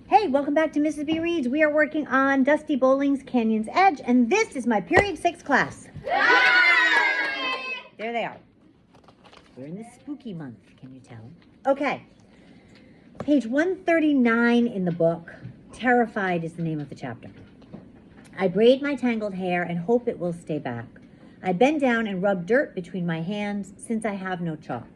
Hey, welcome back to Mrs. B Reads. We are working on Dusty Bowling's Canyon's Edge, and this is my period 6 class. There they are. We're in the spooky month, can you tell? Okay, page 139 in the book. Terrified is the name of the chapter. I braid my tangled hair and hope it will stay back. I bend down and rub dirt between my hands since I have no chalk.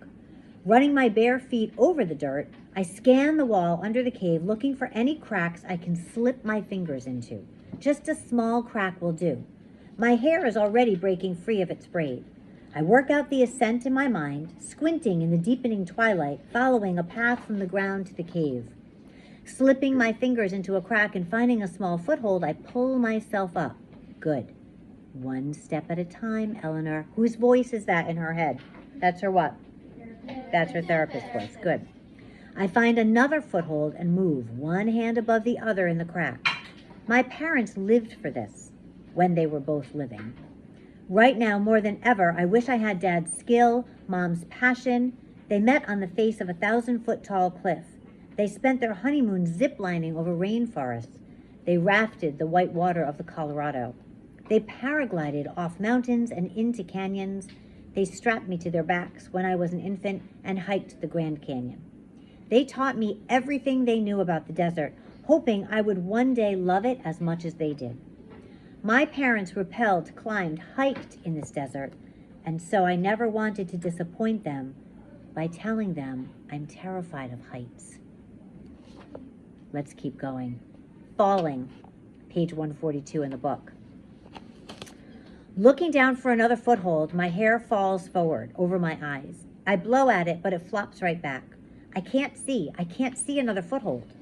Running my bare feet over the dirt, I scan the wall under the cave looking for any cracks I can slip my fingers into. Just a small crack will do. My hair is already breaking free of its braid. I work out the ascent in my mind, squinting in the deepening twilight, following a path from the ground to the cave. Slipping my fingers into a crack and finding a small foothold, I pull myself up. Good. One step at a time, Eleanor. Whose voice is that in her head? That's her what? That's her therapist's voice. Good. I find another foothold and move, one hand above the other in the crack. My parents lived for this when they were both living. Right now, more than ever, I wish I had Dad's skill, Mom's passion. They met on the face of a 1,000-foot-tall cliff. They spent their honeymoon ziplining over rainforests. They rafted the white water of the Colorado. They paraglided off mountains and into canyons. They strapped me to their backs when I was an infant and hiked the Grand Canyon. They taught me everything they knew about the desert, hoping I would one day love it as much as they did. My parents rappelled, climbed, hiked in this desert, and so I never wanted to disappoint them by telling them I'm terrified of heights. Let's keep going. Falling, page 142 in the book. Looking down for another foothold, my hair falls forward over my eyes. I blow at it, but it flops right back. I can't see another foothold.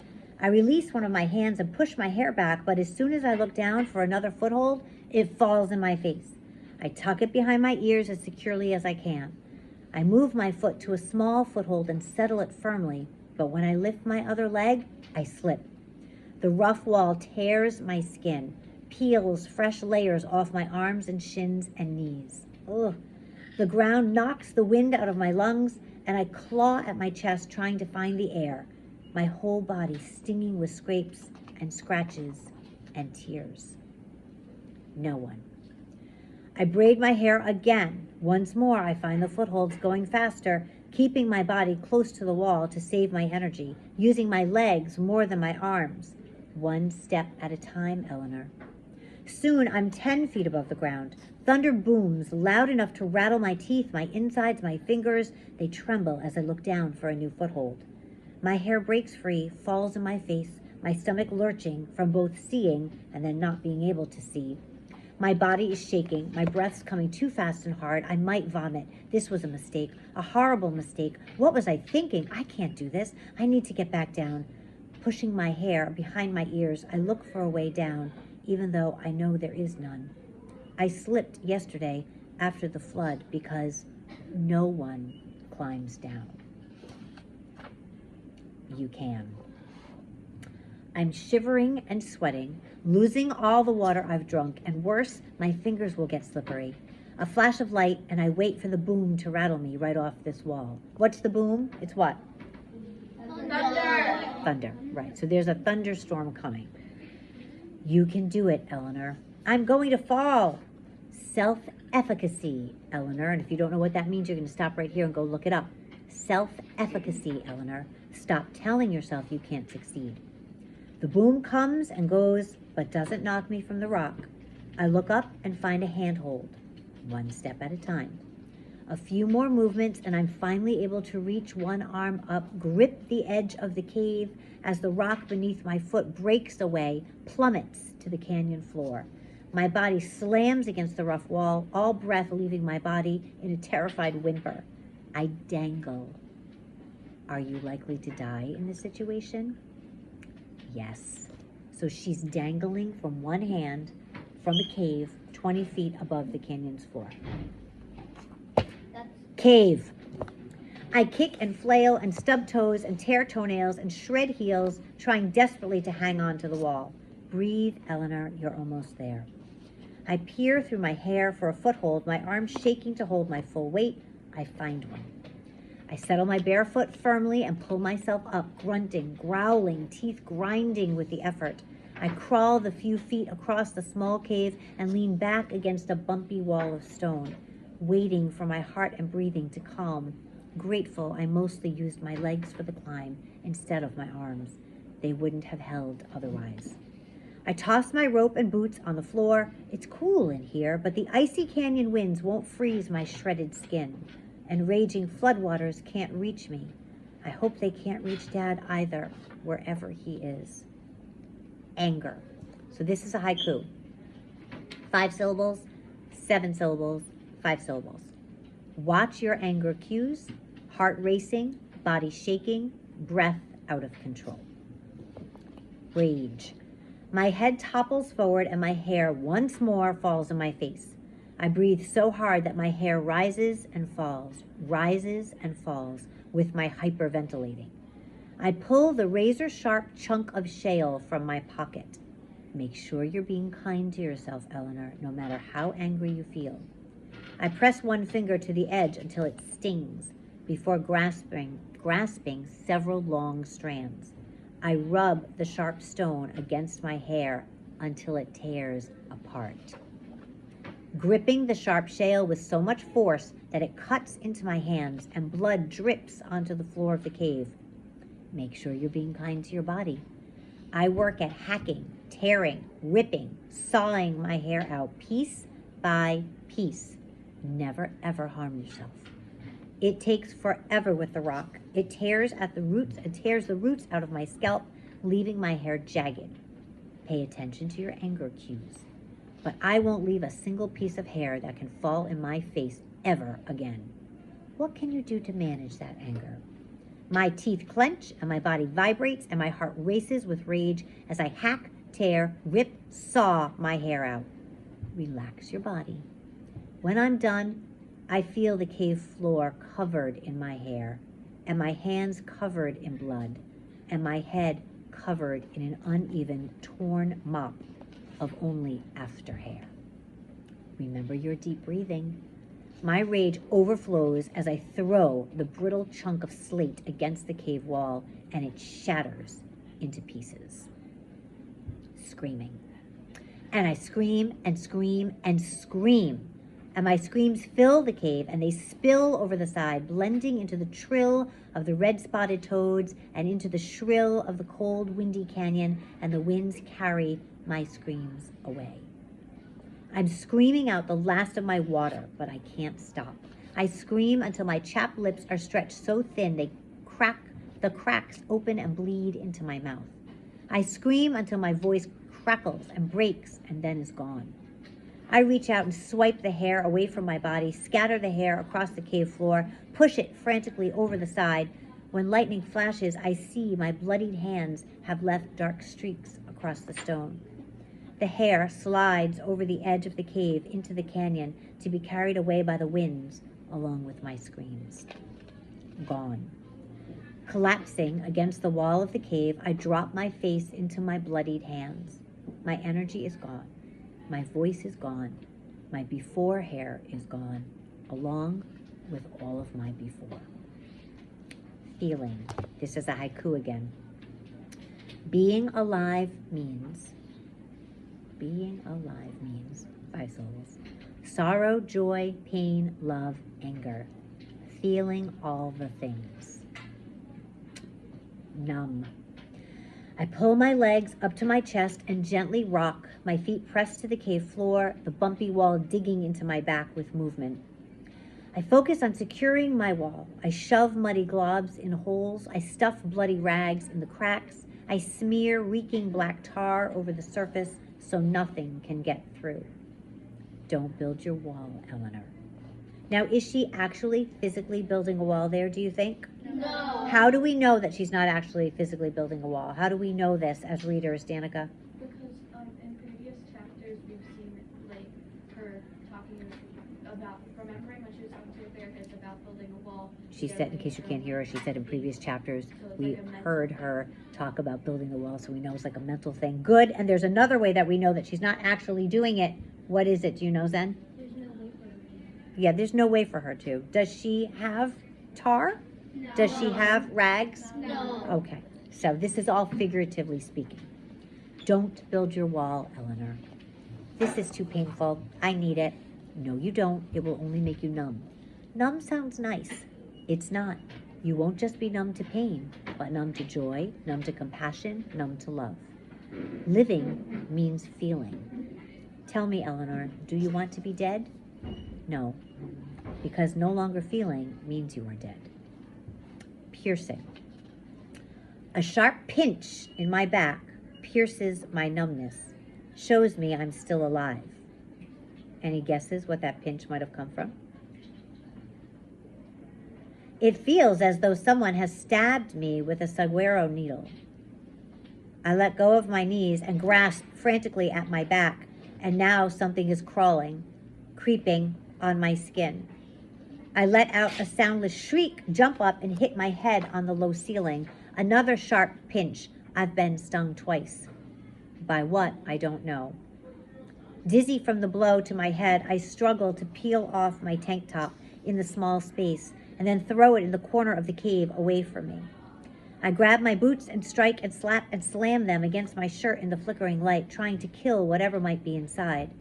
I release one of my hands and push my hair back, but as soon as I look down for another foothold, it falls in my face. I tuck it behind my ears as securely as I can. I move my foot to a small foothold and settle it firmly, but when I lift my other leg, I slip. The rough wall tears my skin, peels fresh layers off my arms and shins and knees. Ugh. The ground knocks the wind out of my lungs, and I claw at my chest trying to find the air, my whole body stinging with scrapes and scratches and tears. No one. I braid my hair again. Once more, I find the footholds going faster, keeping my body close to the wall to save my energy, using my legs more than my arms. One step at a time, Eleanor. Soon I'm 10 feet above the ground. Thunder booms, loud enough to rattle my teeth, my insides, my fingers. They tremble as I look down for a new foothold. My hair breaks free, falls in my face, my stomach lurching from both seeing and then not being able to see. My body is shaking, my breath's coming too fast and hard. I might vomit. This was a mistake, a horrible mistake. What was I thinking? I can't do this. I need to get back down. Pushing my hair behind my ears, I look for a way down, even though I know there is none. I slipped yesterday after the flood because no one climbs down. You can. I'm shivering and sweating, losing all the water I've drunk, and worse, my fingers will get slippery. A flash of light, and I wait for the boom to rattle me right off this wall. What's the boom? It's what? Thunder. Thunder, right. So there's a thunderstorm coming. You can do it, Eleanor. I'm going to fall. Self-efficacy, Eleanor. And if you don't know what that means, you're going to stop right here and go look it up. Self-efficacy, Eleanor. Stop telling yourself you can't succeed. The boom comes and goes, but doesn't knock me from the rock. I look up and find a handhold, one step at a time. A few more movements, and I'm finally able to reach one arm up, grip the edge of the cave as the rock beneath my foot breaks away, plummets to the canyon floor. My body slams against the rough wall, all breath leaving my body in a terrified whimper. I dangle. Are you likely to die in this situation? Yes. So she's dangling from one hand from the cave 20 feet above the canyon's floor. Cave. I kick and flail and stub toes and tear toenails and shred heels, trying desperately to hang on to the wall. Breathe, Eleanor, you're almost there. I peer through my hair for a foothold, my arms shaking to hold my full weight. I find one. I settle my bare foot firmly and pull myself up, grunting, growling, teeth grinding with the effort. I crawl the few feet across the small cave and lean back against a bumpy wall of stone, waiting for my heart and breathing to calm. Grateful I mostly used my legs for the climb instead of my arms. They wouldn't have held otherwise. I toss my rope and boots on the floor. It's cool in here, but the icy canyon winds won't freeze my shredded skin, and raging floodwaters can't reach me. I hope they can't reach Dad either, wherever he is. Anger. So this is a haiku. 5 syllables, 7 syllables, 5 syllables. Watch your anger cues: heart racing, body shaking, breath out of control. Rage. My head topples forward and my hair once more falls in my face. I breathe so hard that my hair rises and falls with my hyperventilating. I pull the razor-sharp chunk of shale from my pocket. Make sure you're being kind to yourself, Eleanor, no matter how angry you feel. I press one finger to the edge until it stings before grasping several long strands. I rub the sharp stone against my hair until it tears apart. Gripping the sharp shale with so much force that it cuts into my hands and blood drips onto the floor of the cave. Make sure you're being kind to your body. I work at hacking, tearing, ripping, sawing my hair out piece by piece. Never ever harm yourself. It takes forever with the rock. It tears the roots out of my scalp, leaving my hair jagged. Pay attention to your anger cues. But I won't leave a single piece of hair that can fall in my face ever again. What can you do to manage that anger? My teeth clench and my body vibrates and my heart races with rage as I hack, tear, rip, saw my hair out. Relax your body. When I'm done, I feel the cave floor covered in my hair, and my hands covered in blood, and my head covered in an uneven, torn mop of only after hair. Remember your deep breathing. My rage overflows as I throw the brittle chunk of slate against the cave wall, and it shatters into pieces. Screaming. And I scream and scream and scream. And my screams fill the cave and they spill over the side, blending into the trill of the red-spotted toads and into the shrill of the cold, windy canyon, and the winds carry my screams away. I'm screaming out the last of my water, but I can't stop. I scream until my chapped lips are stretched so thin the cracks open and bleed into my mouth. I scream until my voice crackles and breaks and then is gone. I reach out and swipe the hair away from my body, scatter the hair across the cave floor, push it frantically over the side. When lightning flashes, I see my bloodied hands have left dark streaks across the stone. The hair slides over the edge of the cave into the canyon to be carried away by the winds, along with my screams. Gone. Collapsing against the wall of the cave, I drop my face into my bloodied hands. My energy is gone. My voice is gone. My before hair is gone, along with all of my before. Feeling. This is a haiku again. Being alive means 5 syllables. Sorrow, joy, pain, love, anger. Feeling all the things. Numb. I pull my legs up to my chest and gently rock, my feet pressed to the cave floor, the bumpy wall digging into my back with movement. I focus on securing my wall. I shove muddy globs in holes. I stuff bloody rags in the cracks. I smear reeking black tar over the surface so nothing can get through. Don't build your wall, Eleanor. Now, is she actually physically building a wall there, do you think? No. How do we know that she's not actually physically building a wall? How do we know this as readers, Danica? Because in previous chapters we've seen like her talking about remembering when she was talking to a therapist about building a wall. She said, in case you can't hear her, she said in previous chapters we heard her talk about building a wall, so we know it's like a mental thing. Good. And there's another way that we know that she's not actually doing it. What is it? Do you know, Zen? There's no way for her to. Yeah, there's no way for her to. Does she have tar? No. Does she have rags? No. Okay, so this is all figuratively speaking. Don't build your wall, Eleanor. This is too painful. I need it. No, you don't. It will only make you numb. Numb sounds nice. It's not. You won't just be numb to pain, but numb to joy, numb to compassion, numb to love. Living means feeling. Tell me, Eleanor, do you want to be dead? No, because no longer feeling means you are dead. Piercing. A sharp pinch in my back pierces my numbness, shows me I'm still alive. Any guesses what that pinch might have come from? It feels as though someone has stabbed me with a saguaro needle. I let go of my knees and grasp frantically at my back, and now something is crawling, creeping on my skin. I let out a soundless shriek, jump up, and hit my head on the low ceiling. Another sharp pinch. I've been stung twice. By what, I don't know. Dizzy from the blow to my head, I struggle to peel off my tank top in the small space and then throw it in the corner of the cave away from me. I grab my boots and strike and slap and slam them against my shirt in the flickering light, trying to kill whatever might be inside.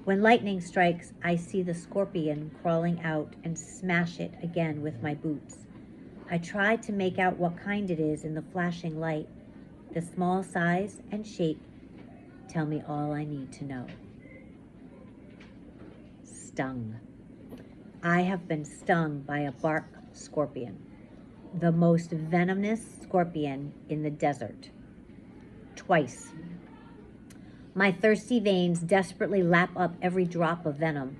When lightning strikes, I see the scorpion crawling out and smash it again with my boots. I try to make out what kind it is in the flashing light. The small size and shape tell me all I need to know. Stung. I have been stung by a bark scorpion, the most venomous scorpion in the desert. Twice. My thirsty veins desperately lap up every drop of venom.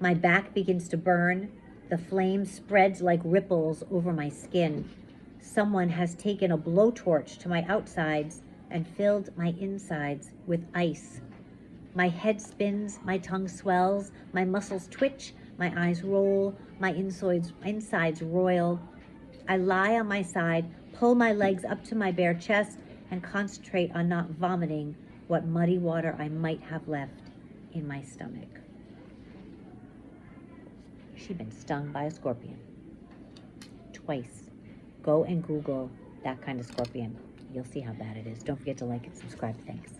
My back begins to burn. The flame spreads like ripples over my skin. Someone has taken a blowtorch to my outsides and filled my insides with ice. My head spins, my tongue swells, my muscles twitch, my eyes roll, my insides roil. I lie on my side, pull my legs up to my bare chest, and concentrate on not vomiting what muddy water I might have left in my stomach. She'd been stung by a scorpion. Twice. Go and Google that kind of scorpion. You'll see how bad it is. Don't forget to like and subscribe. Thanks.